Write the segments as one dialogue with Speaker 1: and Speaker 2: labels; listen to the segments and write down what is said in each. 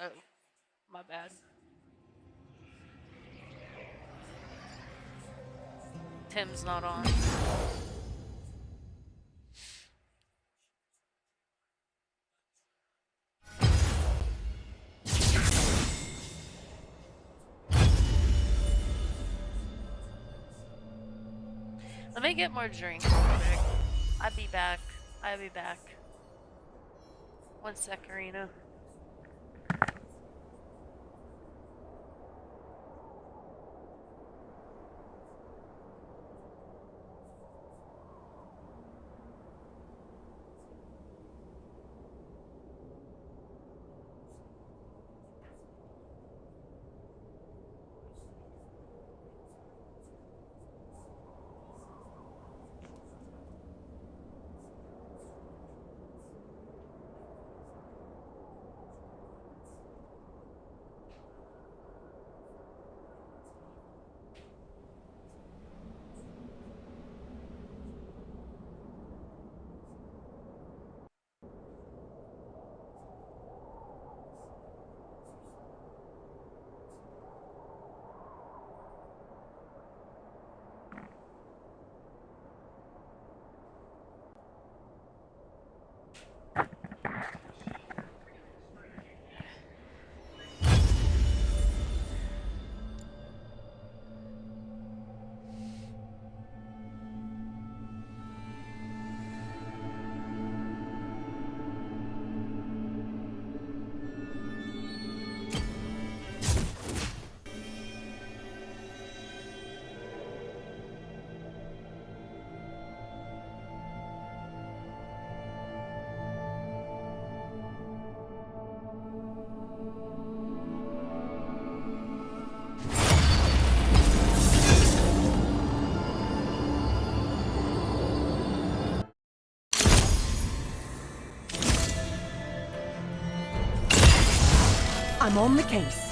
Speaker 1: Oh, my bad. Tim's not on. Let me get more drinks real quick. I'll be back. I'll be back. One sec, Arena.
Speaker 2: I'm on the case.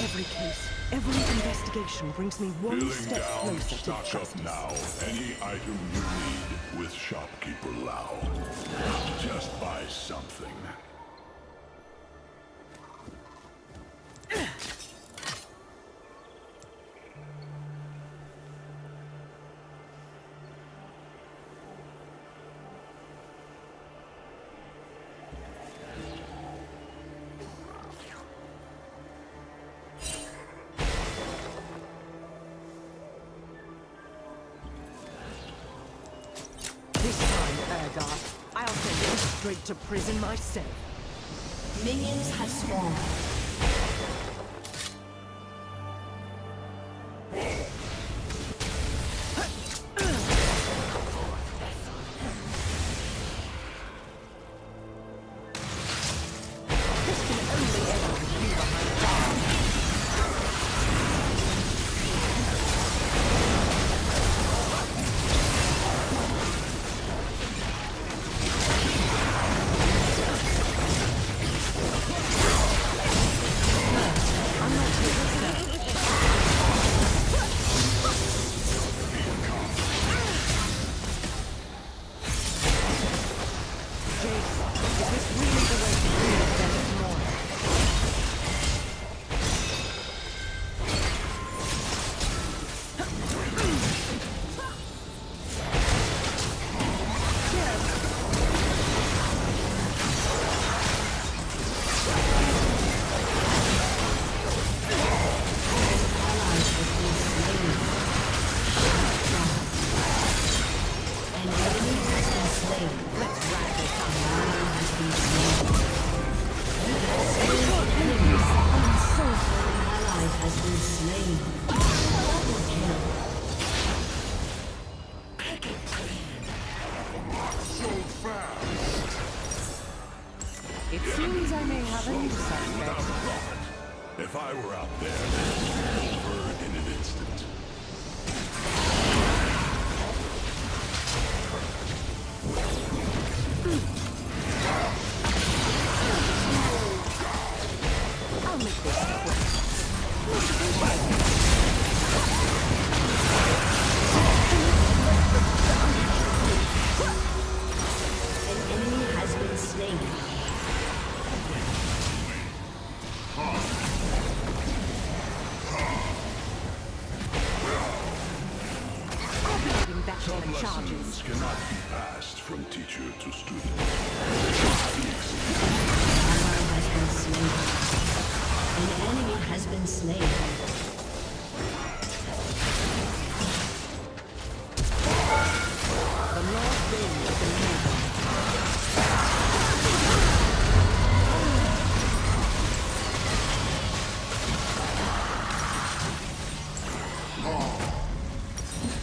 Speaker 2: Every case, every investigation brings me one step closer to justice.
Speaker 3: Now, any item you need with Shopkeeper Lau. Just buy something.
Speaker 2: I'll send you straight to prison myself.
Speaker 4: Minions have spawned.
Speaker 2: I may have a new suspect.
Speaker 3: Without thought. If I were out there, this would be over in an instant.
Speaker 2: I'll make this quick.
Speaker 4: An enemy has been slain.
Speaker 2: Calculating back
Speaker 3: Some
Speaker 2: on the charges.
Speaker 3: lessons cannot be passed from teacher to student.
Speaker 4: An enemy has been slain.
Speaker 2: The Lord reigns of the land.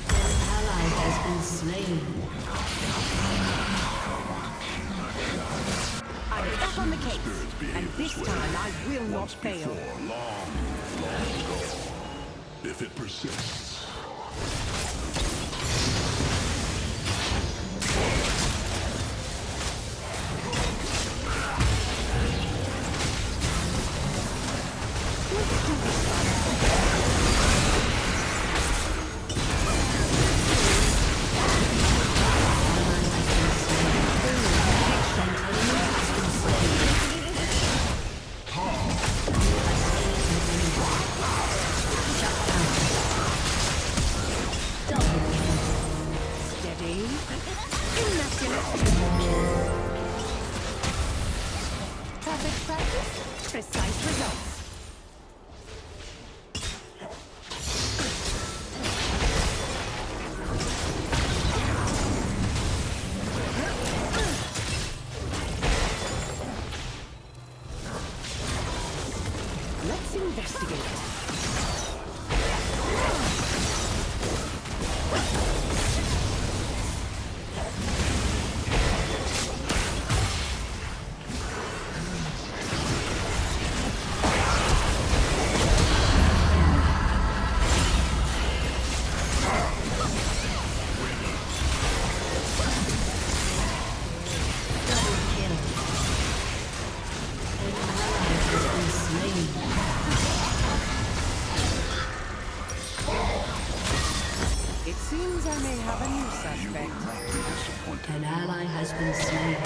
Speaker 4: An ally has been slain.
Speaker 2: I'm back on the case,
Speaker 3: Spirits behave
Speaker 2: and this
Speaker 3: way
Speaker 2: time I will not
Speaker 3: once
Speaker 2: fail.
Speaker 3: before, long ago. If it persists,
Speaker 2: Steady. Immaculate. Perfect practice. Precise results. Let's investigate.
Speaker 4: Double kill. An ally has been slain.
Speaker 2: It seems I may have a new
Speaker 3: you will
Speaker 2: suspect.
Speaker 3: not be disappointed.
Speaker 4: An ally has been slain.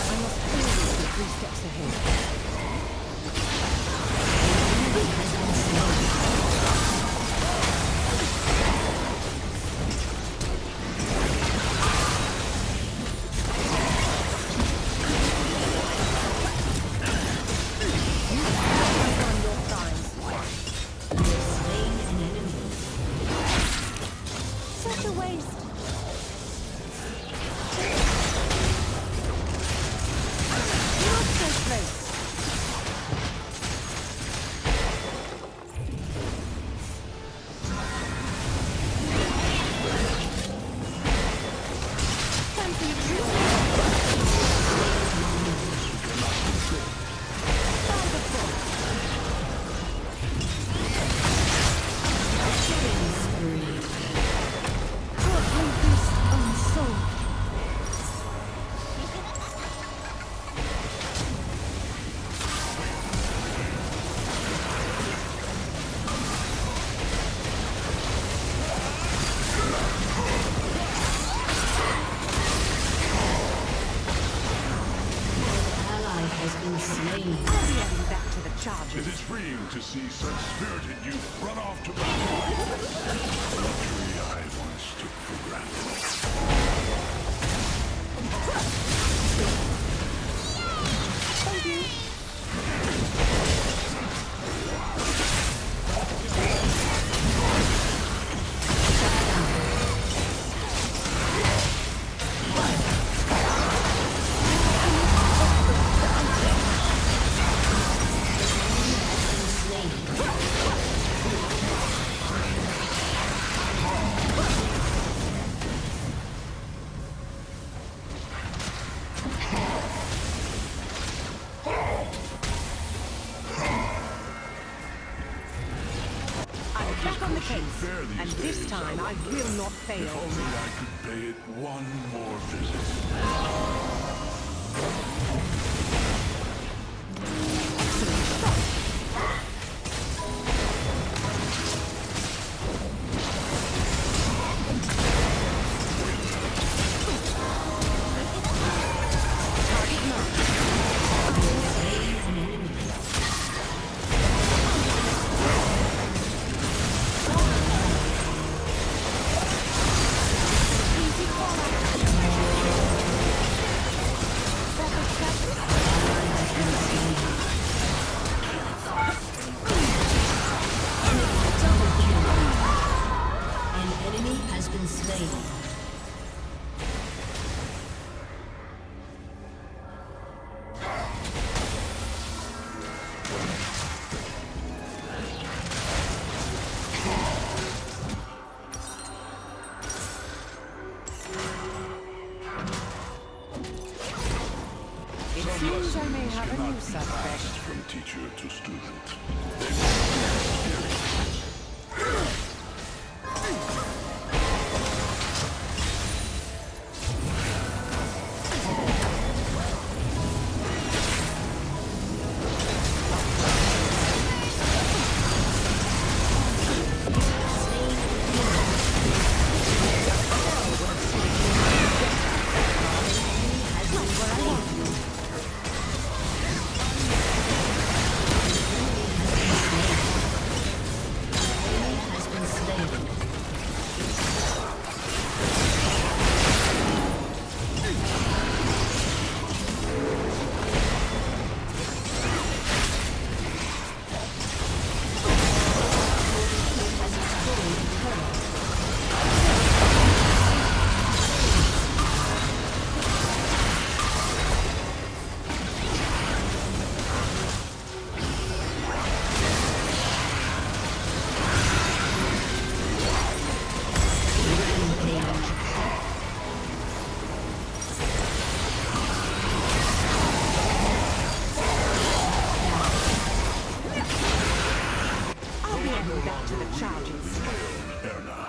Speaker 2: I must always be 3 steps ahead. I've done your crimes.
Speaker 4: You have slain an enemy.
Speaker 2: Such a waste. Not so close. Fancy a trip? By the book.
Speaker 4: Killing spree.
Speaker 2: Godly beast unsold.
Speaker 4: Ally has been slain.
Speaker 2: I'll be heading back to the
Speaker 3: It
Speaker 2: charges.
Speaker 3: is freeing to see such spirited youth run off to battle. A luxury I once took for granted.
Speaker 2: Thank you.
Speaker 4: Slain.
Speaker 2: And this time I will not fail.
Speaker 3: If only I could pay it one more visit.
Speaker 4: An enemy has been slain.
Speaker 2: It seems I may have a
Speaker 3: Cannot
Speaker 2: new
Speaker 3: be
Speaker 2: suspect.
Speaker 3: passed from teacher to student.
Speaker 4: Has been slain. Has destroyed a turret. Rampage.
Speaker 2: I'll be adding that to the charges.
Speaker 3: Erna,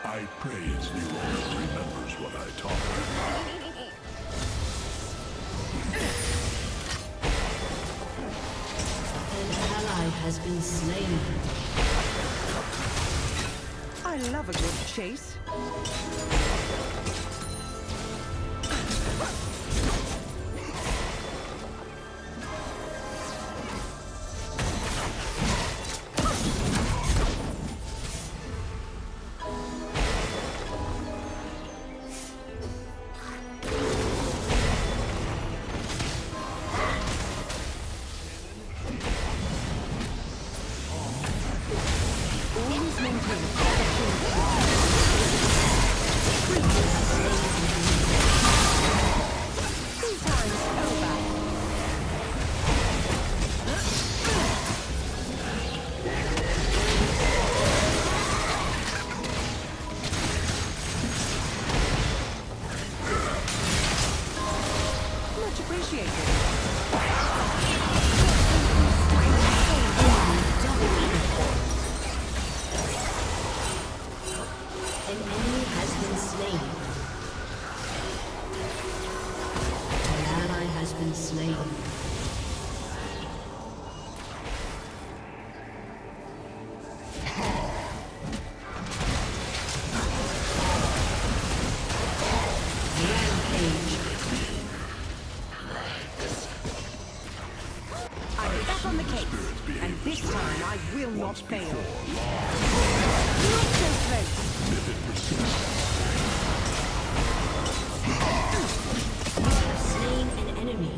Speaker 3: I pray its new owner remembers what I taught her.
Speaker 4: An ally has been slain.
Speaker 2: I love a good chase. Always maintain three times over. Much appreciated.
Speaker 4: An enemy has been slain. An ally has been slain. Rampage.
Speaker 2: I'm back on the case, and this time I will not fail. Not so close.
Speaker 3: If it persists,
Speaker 4: Slain an enemy.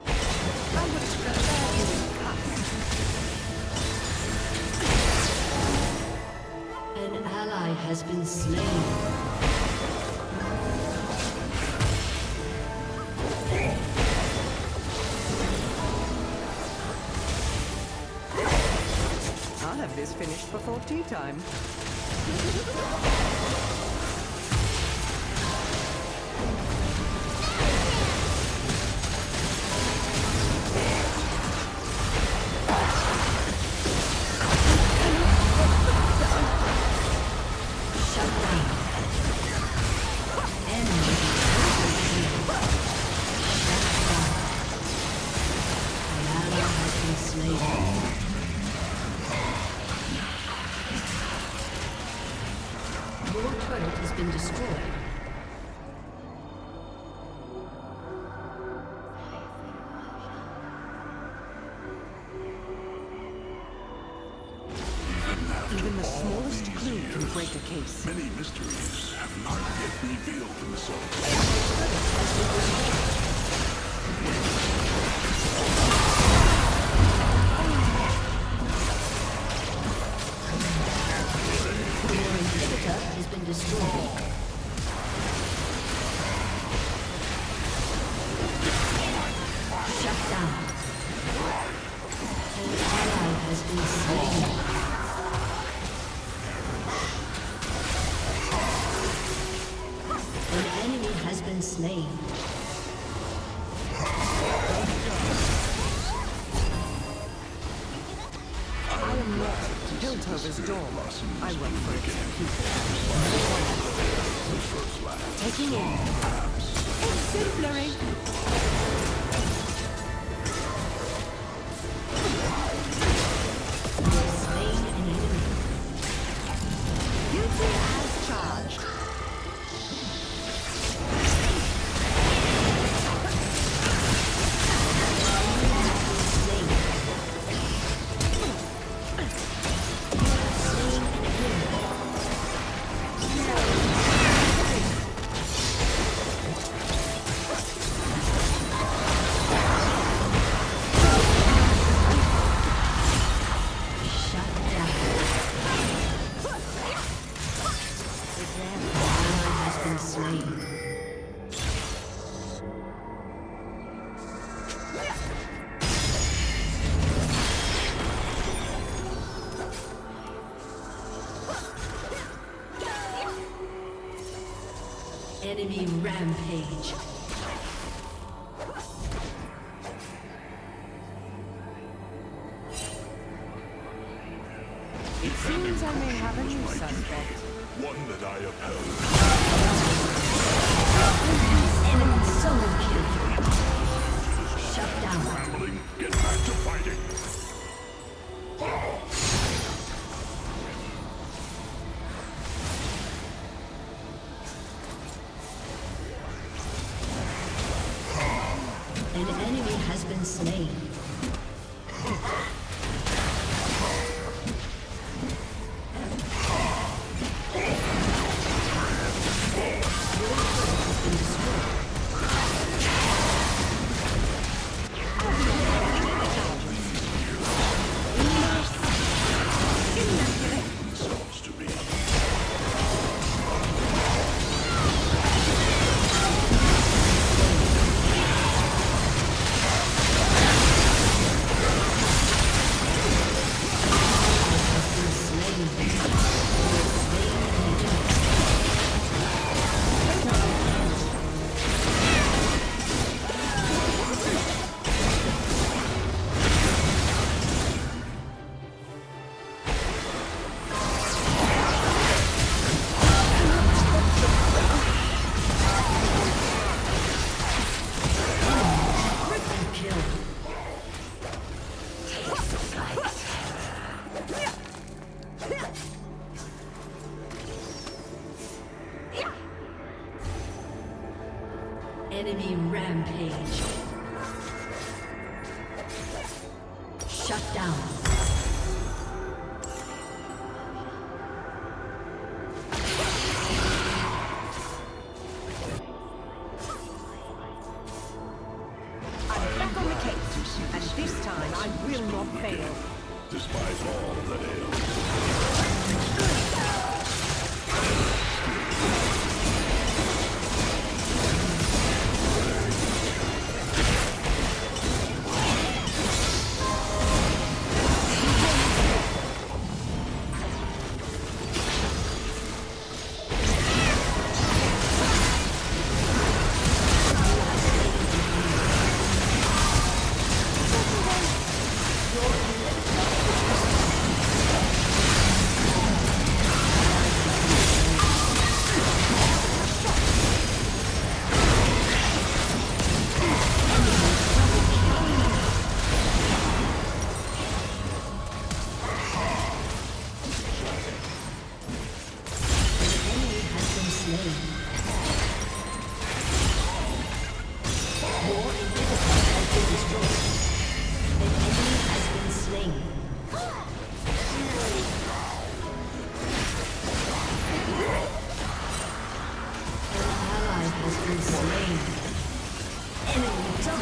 Speaker 2: I would prefer you in cuffs.
Speaker 4: An ally has been slain.
Speaker 2: I'll have this finished before tea time. case.
Speaker 3: Many mysteries have not yet revealed themselves.
Speaker 4: Your inhibitor has been destroyed. Shut down. An ally has been slain. An enemy has been slain.
Speaker 2: I am not Piltover's door. I work for its people. Taking in. Exemplary.
Speaker 4: Slain an enemy.
Speaker 2: Duty as charged.
Speaker 4: Enemy rampage.
Speaker 2: It seems I may have a new suspect.
Speaker 3: One that I oppose.
Speaker 4: Enemy solo kill. Shut down.
Speaker 3: Rambling, get back to fighting.
Speaker 4: An enemy has been slain.
Speaker 3: Themselves to be.
Speaker 4: Enemy rampage. Shut down.
Speaker 2: I'm back on the case, and this time I will not fail.
Speaker 3: Despite all that ails.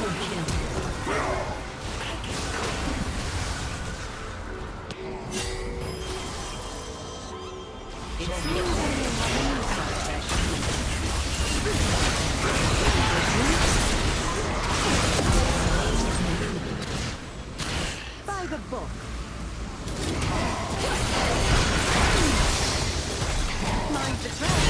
Speaker 2: By the book. Mind the trap.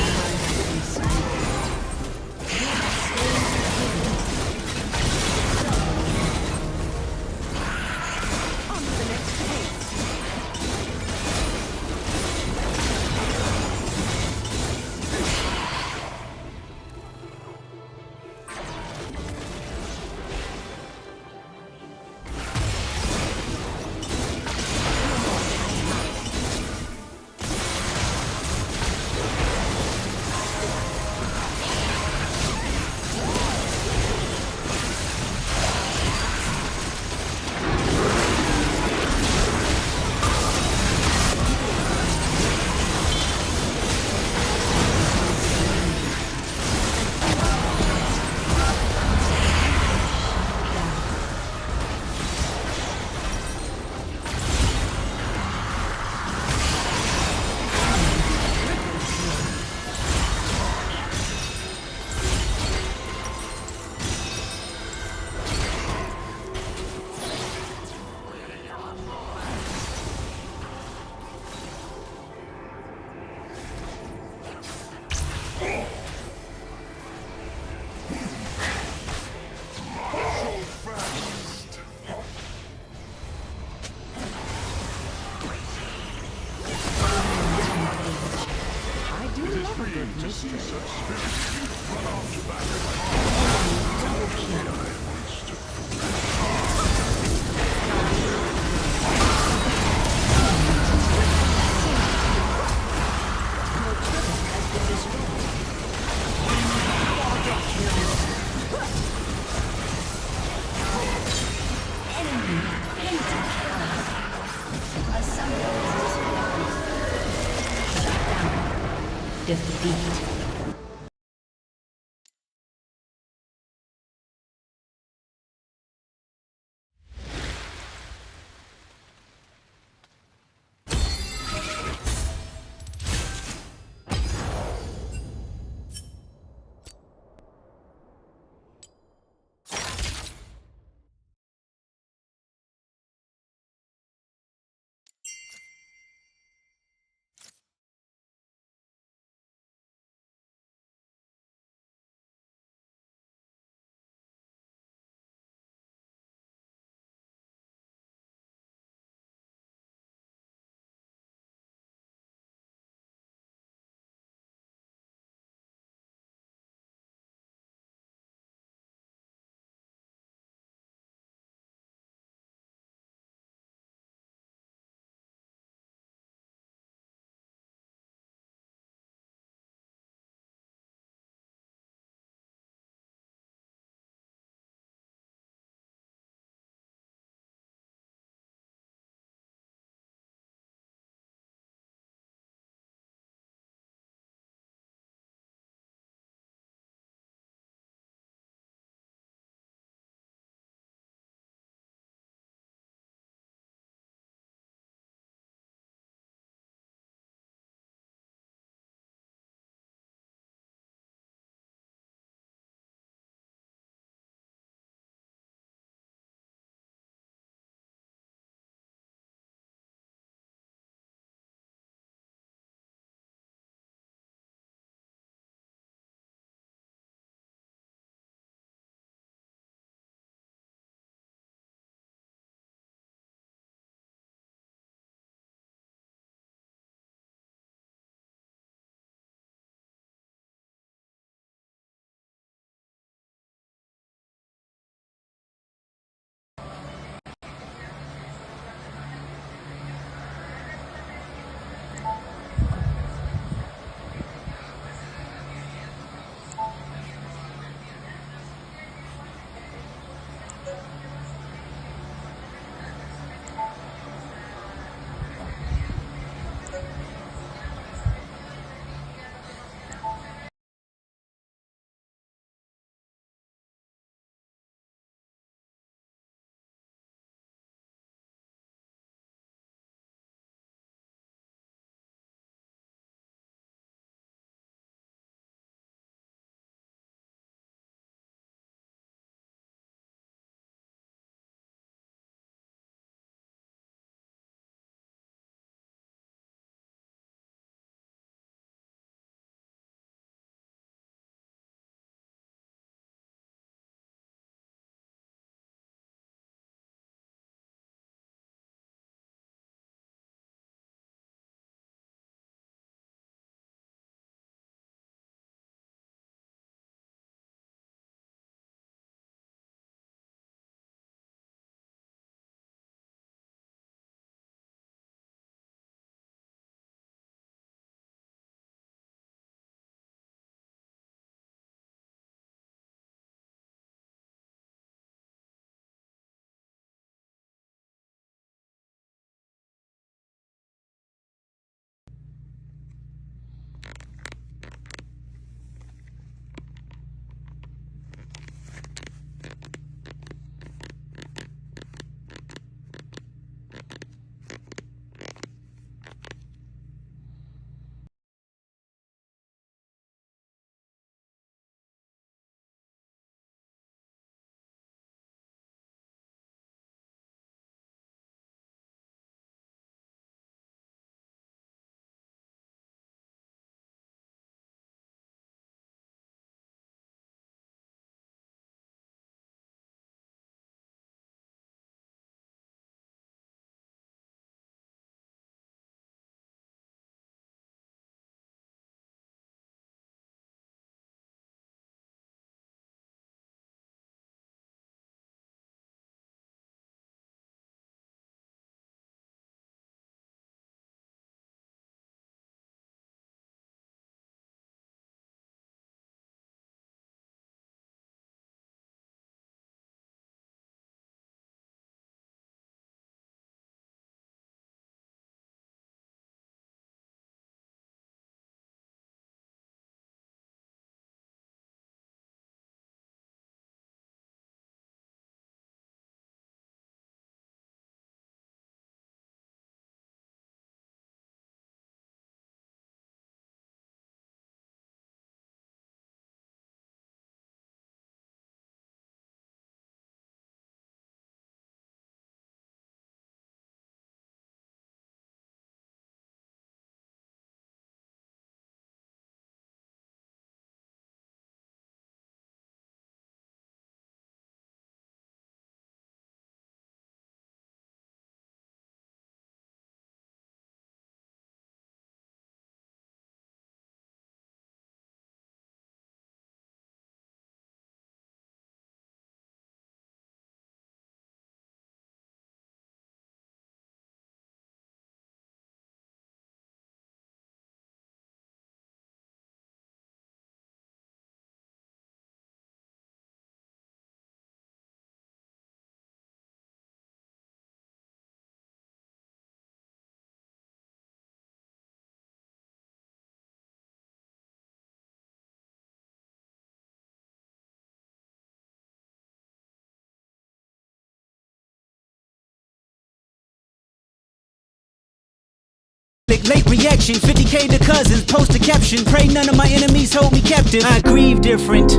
Speaker 5: Late reaction, 50K to cousins, post a caption, pray none of my enemies hold me captive. I grieve different.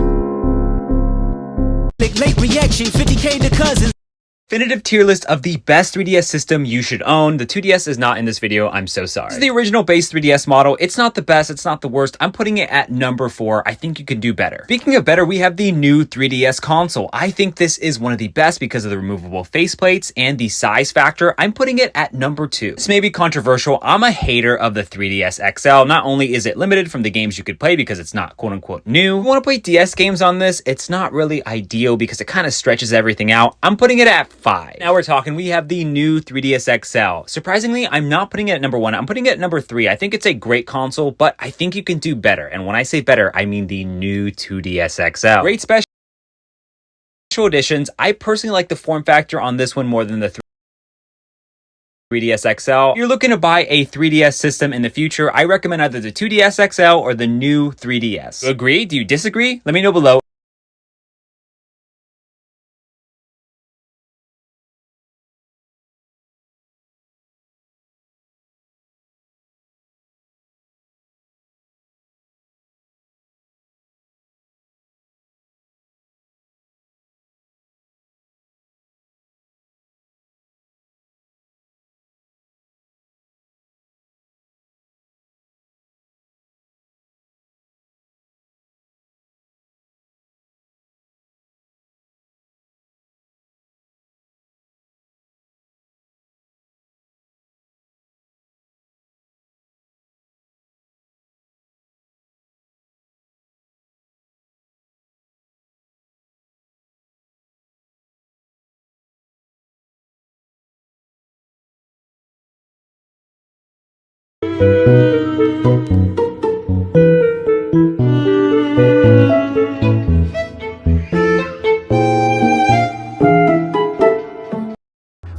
Speaker 5: Late reaction, 50K to cousins.
Speaker 6: Definitive tier list of the best 3DS system you should own. The 2DS is not in this video, I'm so sorry. This is the original base 3DS model. It's not the best, it's not the worst. I'm putting it at number 4. I think you can do better. Speaking of better, we have the new 3DS console. I think this is one of the best because of the removable faceplates and the size factor. I'm putting it at number 2. This may be controversial. I'm a hater of the 3DS XL. Not only is it limited from the games you could play because it's not quote unquote new. If you want to play DS games on this, it's not really ideal because it kind of stretches everything out. I'm putting it at 5. Now we're talking, we have the new 3DS XL. Surprisingly, I'm not putting it at number 1. I'm putting it at number 3. I think it's a great console, but I think you can do better. And when I say better, I mean the new 2DS XL. Great special editions. I personally like the form factor on this one more than the 3DS XL. If you're looking to buy a 3DS system in the future, I recommend either the 2DS XL or the new 3DS. Agree? Do you disagree? Let me know below.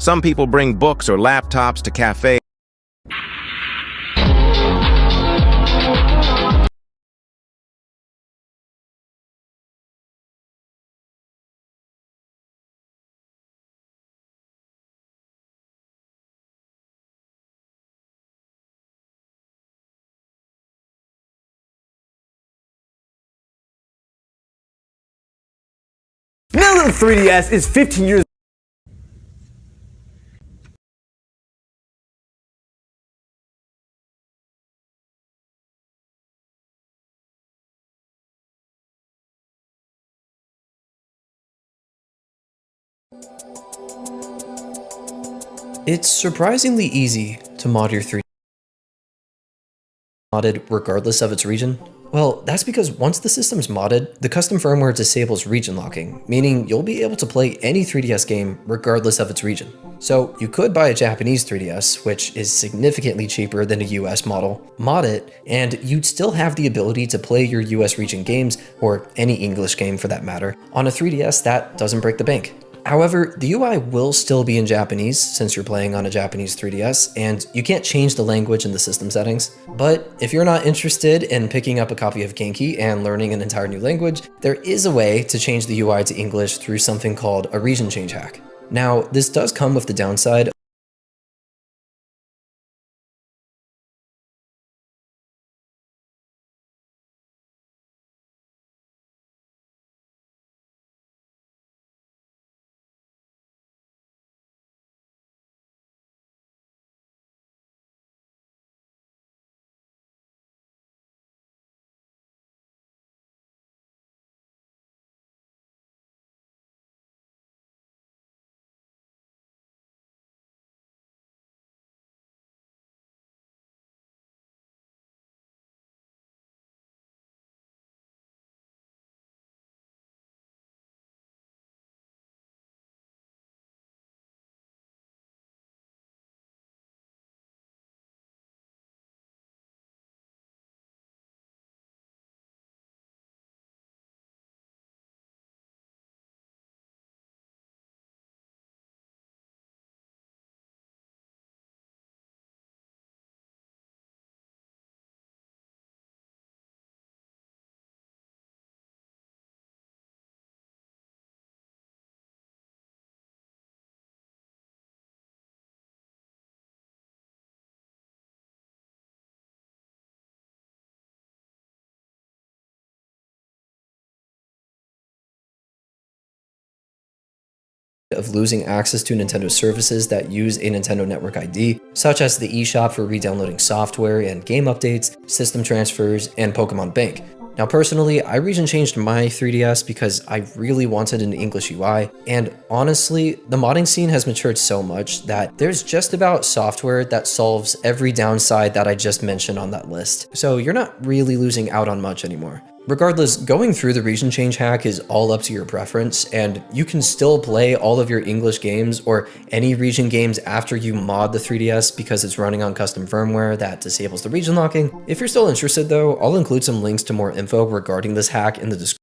Speaker 7: Some people bring books or laptops to cafes.
Speaker 8: Now that the 3DS is 15 years
Speaker 9: It's surprisingly easy to mod your 3D modded regardless of its region. Well, that's because once the system's modded, the custom firmware disables region locking, meaning you'll be able to play any 3DS game regardless of its region. So you could buy a Japanese 3DS, which is significantly cheaper than a US model, mod it, and you'd still have the ability to play your US region games, or any English game for that matter. On a 3DS, that doesn't break the bank. However, the UI will still be in Japanese since you're playing on a Japanese 3DS, and you can't change the language in the system settings. But if you're not interested in picking up a copy of Genki and learning an entire new language, there is a way to change the UI to English through something called a region change hack. Now, this does come with the downside of losing access to Nintendo services that use a Nintendo Network ID, such as the eShop for re-downloading software and game updates, system transfers, and Pokemon Bank. Now personally, I region changed my 3DS because I really wanted an English UI, and honestly, the modding scene has matured so much that there's just about software that solves every downside that I just mentioned on that list, so you're not really losing out on much anymore. Regardless, going through the region change hack is all up to your preference, and you can still play all of your English games or any region games after you mod the 3DS because it's running on custom firmware that disables the region locking. If you're still interested though, I'll include some links to more info regarding this hack in the description.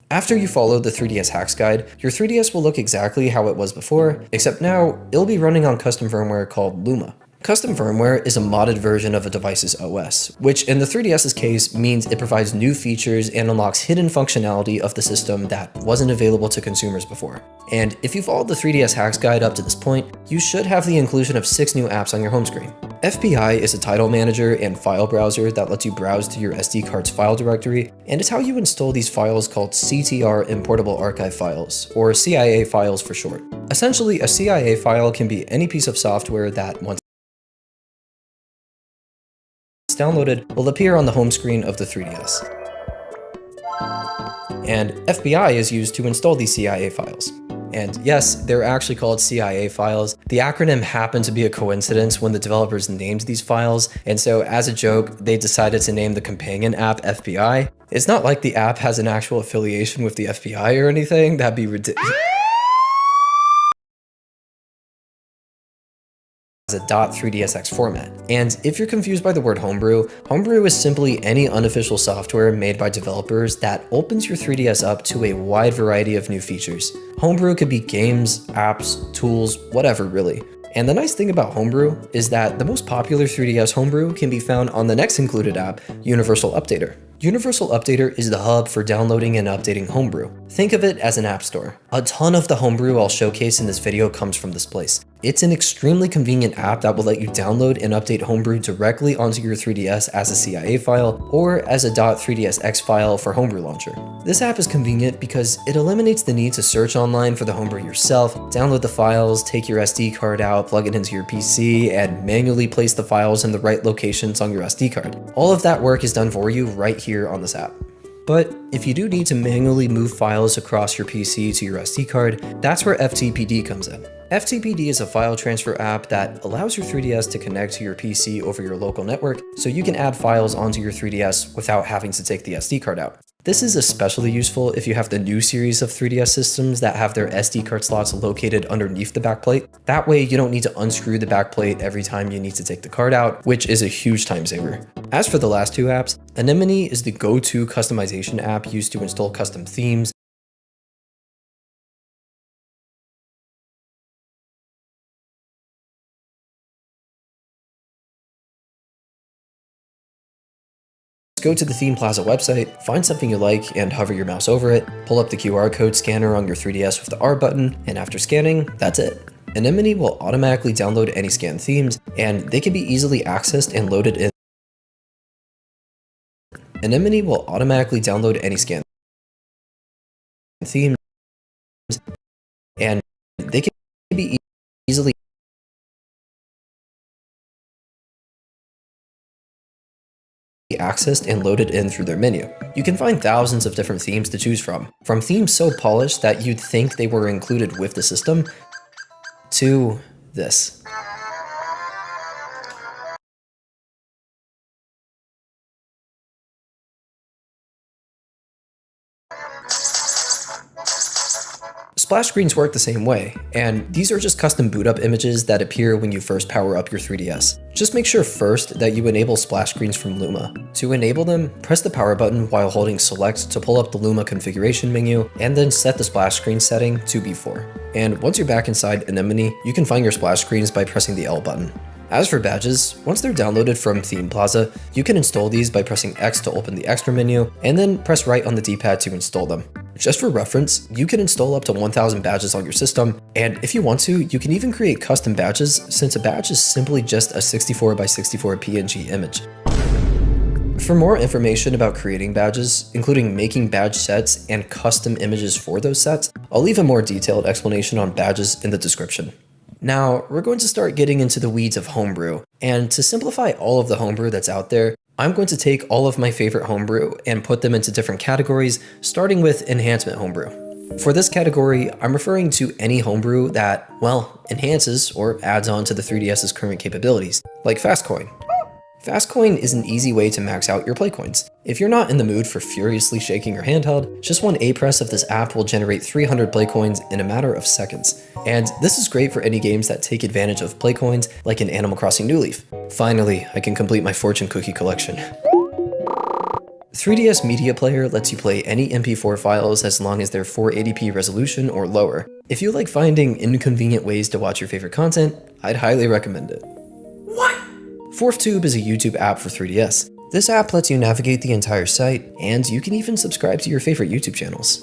Speaker 9: After you follow the 3DS hacks guide, your 3DS will look exactly how it was before, except now it'll be running on custom firmware called Luma. Custom firmware is a modded version of a device's OS, which in the 3DS's case means it provides new features and unlocks hidden functionality of the system that wasn't available to consumers before. And if you followed the 3DS hacks guide up to this point, you should have the inclusion of 6 new apps on your home screen. FPI is a title manager and file browser that lets you browse to your SD card's file directory, and it's how you install these files called CTR Importable Archive Files, or CIA files for short. Essentially, a CIA file can be any piece of software that, once downloaded, will appear on the home screen of the 3DS. And FBI is used to install these CIA files. And yes, they're actually called CIA files. The acronym happened to be a coincidence when the developers named these files, and so as a joke, they decided to name the companion app FBI. It's not like the app has an actual affiliation with the FBI or anything, that'd be ridiculous. As a .3dsx format. And if you're confused by the word homebrew, homebrew is simply any unofficial software made by developers that opens your 3DS up to a wide variety of new features. Homebrew could be games, apps, tools, whatever really. And the nice thing about Homebrew is that the most popular 3DS Homebrew can be found on the next included app, Universal Updater. Universal Updater is the hub for downloading and updating Homebrew. Think of it as an app store. A ton of the Homebrew I'll showcase in this video comes from this place. It's an extremely convenient app that will let you download and update Homebrew directly onto your 3DS as a CIA file or as a .3dsx file for Homebrew Launcher. This app is convenient because it eliminates the need to search online for the Homebrew yourself, download the files, take your SD card out, plug it into your PC, and manually place the files in the right locations on your SD card. All of that work is done for you right here on this app. But if you do need to manually move files across your PC to your SD card, that's where FTPD comes in. FTPD is a file transfer app that allows your 3DS to connect to your PC over your local network, so you can add files onto your 3DS without having to take the SD card out. This is especially useful if you have the new series of 3DS systems that have their SD card slots located underneath the backplate. That way you don't need to unscrew the backplate every time you need to take the card out, which is a huge time saver. As for the last two apps, Anemone is the go-to customization app used to install custom themes, go to the Theme Plaza website, find something you like, and hover your mouse over it, pull up the QR code scanner on your 3DS with the R button, and after scanning, that's it. Anemone will automatically download any scanned themes, and they can be easily accessed and loaded in. Anemone will automatically download any scanned themes, and they can be easily accessed and loaded in through their menu. You can find thousands of different themes to choose from themes so polished that you'd think they were included with the system, to this. Splash screens work the same way, and these are just custom boot up images that appear when you first power up your 3DS. Just make sure first that you enable splash screens from Luma. To enable them, press the power button while holding select to pull up the Luma configuration menu, and then set the splash screen setting to B4. And once you're back inside Anemone, you can find your splash screens by pressing the L button. As for badges, once they're downloaded from Theme Plaza, you can install these by pressing X to open the extra menu, and then press right on the D-pad to install them. Just for reference, you can install up to 1000 badges on your system, and if you want to, you can even create custom badges since a badge is simply just a 64 by 64 PNG image. For more information about creating badges, including making badge sets and custom images for those sets, I'll leave a more detailed explanation on badges in the description. Now, we're going to start getting into the weeds of homebrew, and to simplify all of the homebrew that's out there, I'm going to take all of my favorite homebrew and put them into different categories, starting with enhancement homebrew. For this category, I'm referring to any homebrew that, well, enhances or adds on to the 3DS's current capabilities, like Fastcoin. Fastcoin is an easy way to max out your play coins. If you're not in the mood for furiously shaking your handheld, just one A press of this app will generate 300 play coins in a matter of seconds. And this is great for any games that take advantage of play coins, like in Animal Crossing New Leaf. Finally, I can complete my fortune cookie collection. 3DS Media Player lets you play any MP4 files as long as they're 480p resolution or lower. If you like finding inconvenient ways to watch your favorite content, I'd highly recommend it. FourthTube is a YouTube app for 3DS. This app lets you navigate the entire site, and you can even subscribe to your favorite YouTube channels.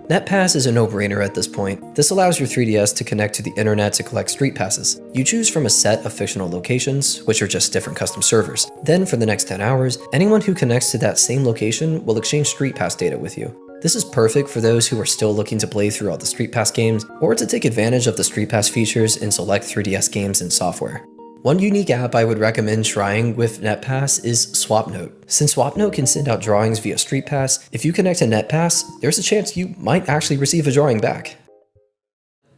Speaker 9: NetPass is a no-brainer at this point. This allows your 3DS to connect to the internet to collect street passes. You choose from a set of fictional locations, which are just different custom servers. Then for the next 10 hours, anyone who connects to that same location will exchange street pass data with you. This is perfect for those who are still looking to play through all the Street Pass games, or to take advantage of the Street Pass features in select 3DS games and software. One unique app I would recommend trying with NetPass is SwapNote. Since SwapNote can send out drawings via Street Pass, if you connect to NetPass, there's a chance you might actually receive a drawing back.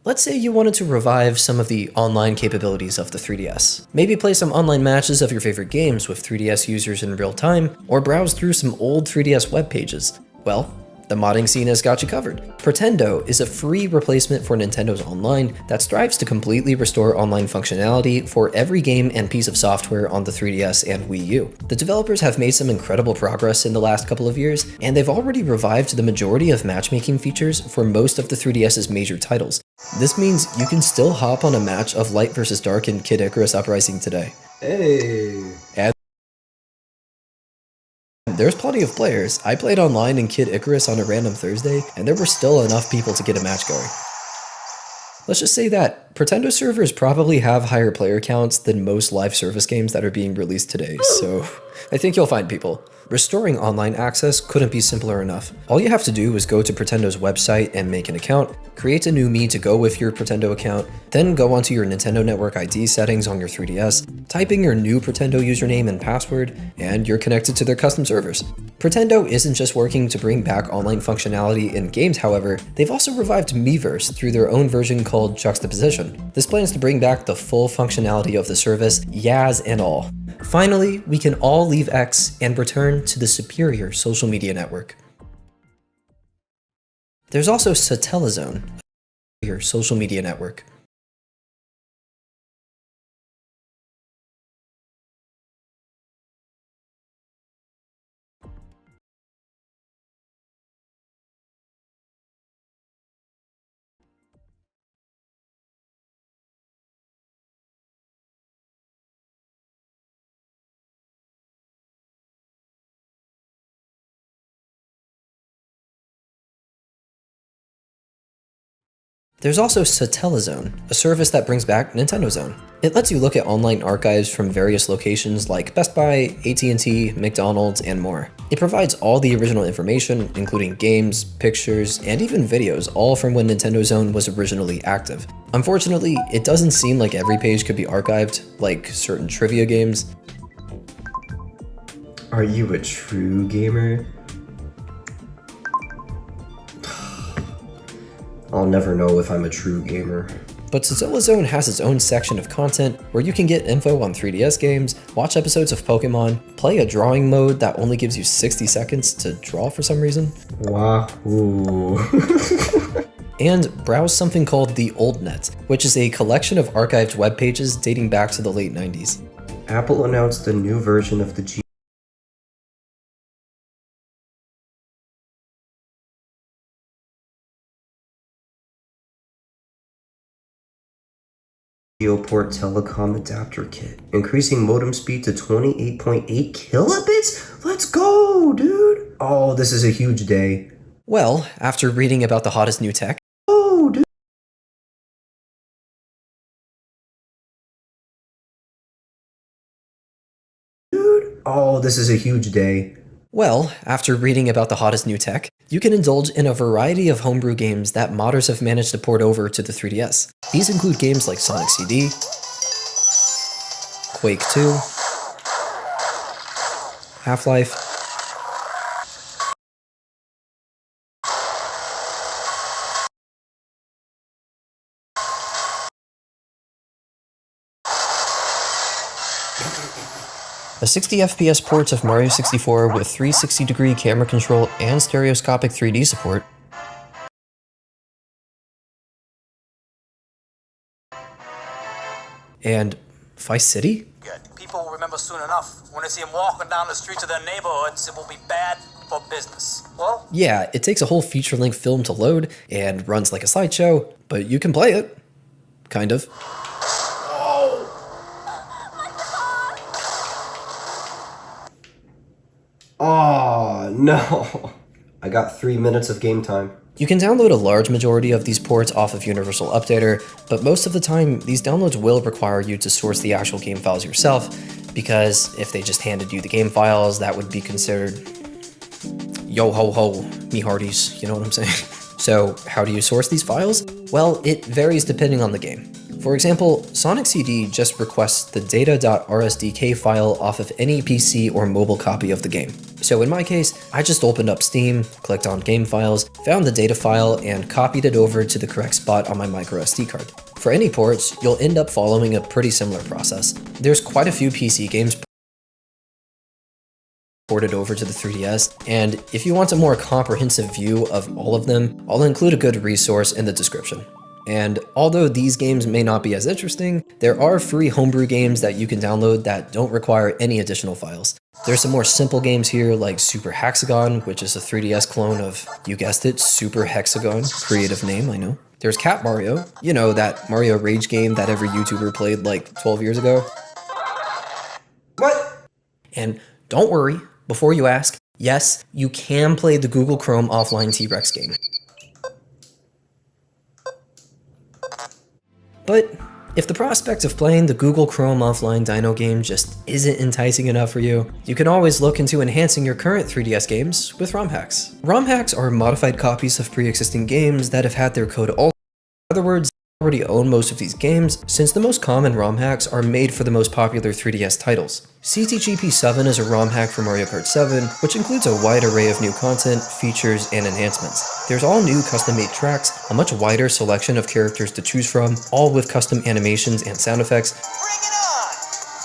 Speaker 9: Let's say you wanted to revive some of the online capabilities of the 3DS. Maybe play some online matches of your favorite games with 3DS users in real time, or browse through some old 3DS web pages. Well, the modding scene has got you covered. Pretendo is a free replacement for Nintendo's Online that strives to completely restore online functionality for every game and piece of software on the 3DS and Wii U. The developers have made some incredible progress in the last couple of years, and they've already revived the majority of matchmaking features for most of the 3DS's major titles. This means you can still hop on a match of Light vs. Dark and Kid Icarus Uprising today. Hey! There's plenty of players. I played online in Kid Icarus on a random Thursday, and there were still enough people to get a match going. Let's just say that Pretendo servers probably have higher player counts than most live service games that are being released today, so I think you'll find people. Restoring online access couldn't be simpler enough. All you have to do is go to Pretendo's website and make an account, create a new me to go with your Pretendo account, then go onto your Nintendo Network ID settings on your 3DS, type in your new Pretendo username and password, and you're connected to their custom servers. Pretendo isn't just working to bring back online functionality in games, however, they've also revived Miiverse through their own version called Juxtaposition. This plans to bring back the full functionality of the service, Yaz and all. Finally, we can all leave X and return to the superior social media network. There's also Satelazone, your social media network. There's also Satelazone, a service that brings back Nintendo Zone. It lets you look at online archives from various locations like Best Buy, AT&T, McDonald's, and more. It provides all the original information, including games, pictures, and even videos, all from when Nintendo Zone was originally active. Unfortunately, it doesn't seem like every page could be archived, like certain trivia games.
Speaker 10: Are you a true gamer? I'll never know if I'm a true gamer.
Speaker 9: But Satelazone has its own section of content where you can get info on 3DS games, watch episodes of Pokemon, play a drawing mode that only gives you 60 seconds to draw for some reason.
Speaker 10: Wahoo.
Speaker 9: and browse something called the Old Net, which is a collection of archived web pages dating back to the late 90s.
Speaker 10: Apple announced a new version of the GeoPort telecom adapter kit, increasing modem speed to 28.8 kilobits? Let's go, dude! Oh, this is a huge day.
Speaker 9: Well, after reading about the hottest new tech,
Speaker 10: Oh, dude! Oh, this is a huge day.
Speaker 9: Well, after reading about the hottest new tech, you can indulge in a variety of homebrew games that modders have managed to port over to the 3DS. These include games like Sonic CD, Quake 2, Half-Life, a 60 FPS port of Mario 64 with 360-degree camera control and stereoscopic 3D support, and Vice City?
Speaker 11: People will remember soon enough. When they see him walking down the streets of their neighborhoods, it will be bad for business. Well,
Speaker 9: Yeah, it takes a whole feature-length film to load and runs like a slideshow, but you can play it. Kind of.
Speaker 10: Oh, no. I got 3 minutes of game time.
Speaker 9: You can download a large majority of these ports off of Universal Updater, but most of the time, these downloads will require you to source the actual game files yourself, because if they just handed you the game files, that would be considered yo-ho-ho, me hearties, you know what I'm saying? So how do you source these files? Well, it varies depending on the game. For example, Sonic CD just requests the data.rsdk file off of any PC or mobile copy of the game. So in my case, I just opened up Steam, clicked on Game Files, found the data file, and copied it over to the correct spot on my microSD card. For any ports, you'll end up following a pretty similar process. There's quite a few PC games ported over to the 3DS, and if you want a more comprehensive view of all of them, I'll include a good resource in the description. And although these games may not be as interesting, there are free homebrew games that you can download that don't require any additional files. There's some more simple games here like Super Hexagon, which is a 3DS clone of, you guessed it, Super Hexagon. Creative name, I know. There's Cat Mario, you know, that Mario Rage game that every YouTuber played like 12 years ago.
Speaker 10: What?
Speaker 9: And don't worry, before you ask, yes, you can play the Google Chrome offline T-Rex game. But if the prospect of playing the Google Chrome offline Dino game just isn't enticing enough for you, you can always look into enhancing your current 3DS games with ROM hacks. ROM hacks are modified copies of pre-existing games that have had their code altered. In other words, you already own most of these games, since the most common ROM hacks are made for the most popular 3DS titles. CTGP7 is a ROM hack for Mario Kart 7, which includes a wide array of new content, features, and enhancements. There's all new custom-made tracks, a much wider selection of characters to choose from, all with custom animations and sound effects.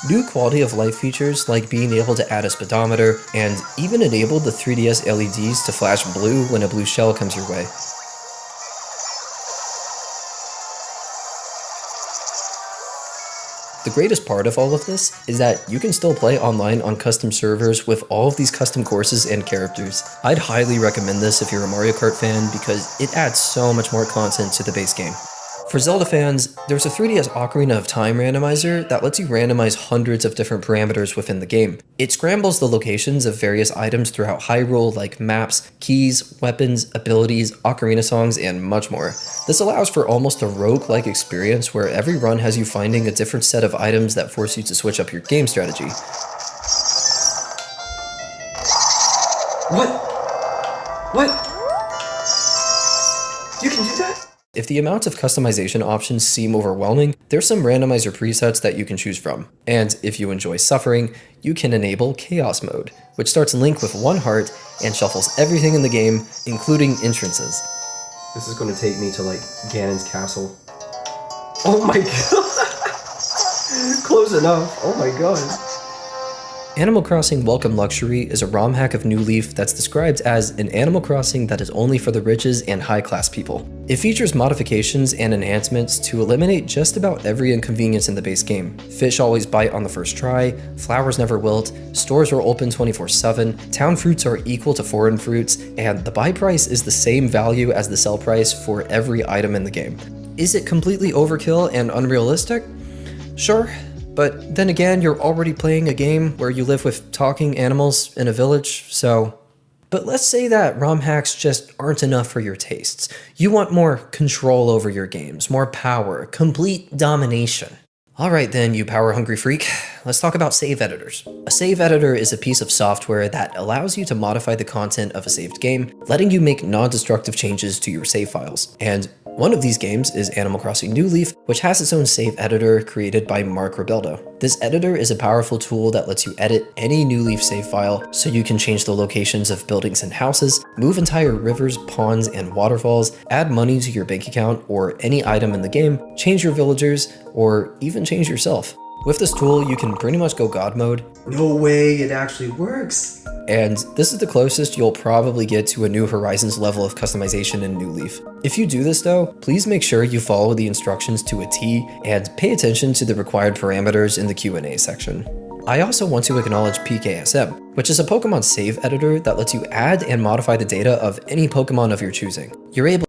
Speaker 9: New quality of life features like being able to add a speedometer, and even enable the 3DS LEDs to flash blue when a blue shell comes your way. The greatest part of all of this is that you can still play online on custom servers with all of these custom courses and characters. I'd highly recommend this if you're a Mario Kart fan because it adds so much more content to the base game. For Zelda fans, there's a 3DS Ocarina of Time randomizer that lets you randomize hundreds of different parameters within the game. It scrambles the locations of various items throughout Hyrule like maps, keys, weapons, abilities, ocarina songs, and much more. This allows for almost a rogue-like experience where every run has you finding a different set of items that force you to switch up your game strategy.
Speaker 10: What? You can do that?
Speaker 9: If the amount of customization options seem overwhelming, there's some randomizer presets that you can choose from. And if you enjoy suffering, you can enable Chaos Mode, which starts Link with 1 heart and shuffles everything in the game, including entrances.
Speaker 10: This is going to take me to, like, Ganon's castle. Oh my god! Close enough. Oh my god.
Speaker 9: Animal Crossing Welcome Luxury is a ROM hack of New Leaf that's described as an Animal Crossing that is only for the riches and high-class people. It features modifications and enhancements to eliminate just about every inconvenience in the base game. Fish always bite on the first try, flowers never wilt, stores are open 24/7, town fruits are equal to foreign fruits, and the buy price is the same value as the sell price for every item in the game. Is it completely overkill and unrealistic? Sure. But then again, you're already playing a game where you live with talking animals in a village, so... But let's say that ROM hacks just aren't enough for your tastes. You want more control over your games, more power, complete domination. Alright then, you power-hungry freak, let's talk about save editors. A save editor is a piece of software that allows you to modify the content of a saved game, letting you make non-destructive changes to your save files. And one of these games is Animal Crossing New Leaf, which has its own save editor created by Mark Rebeldo. This editor is a powerful tool that lets you edit any New Leaf save file so you can change the locations of buildings and houses, move entire rivers, ponds, and waterfalls, add money to your bank account or any item in the game, change your villagers, or even change yourself. With this tool, you can pretty much go God mode.
Speaker 10: No way, it actually works.
Speaker 9: And this is the closest you'll probably get to a New Horizons level of customization in New Leaf. If you do this though, please make sure you follow the instructions to a T and pay attention to the required parameters in the Q&A section. I also want to acknowledge PKSM, which is a Pokemon save editor that lets you add and modify the data of any Pokemon of your choosing. You're able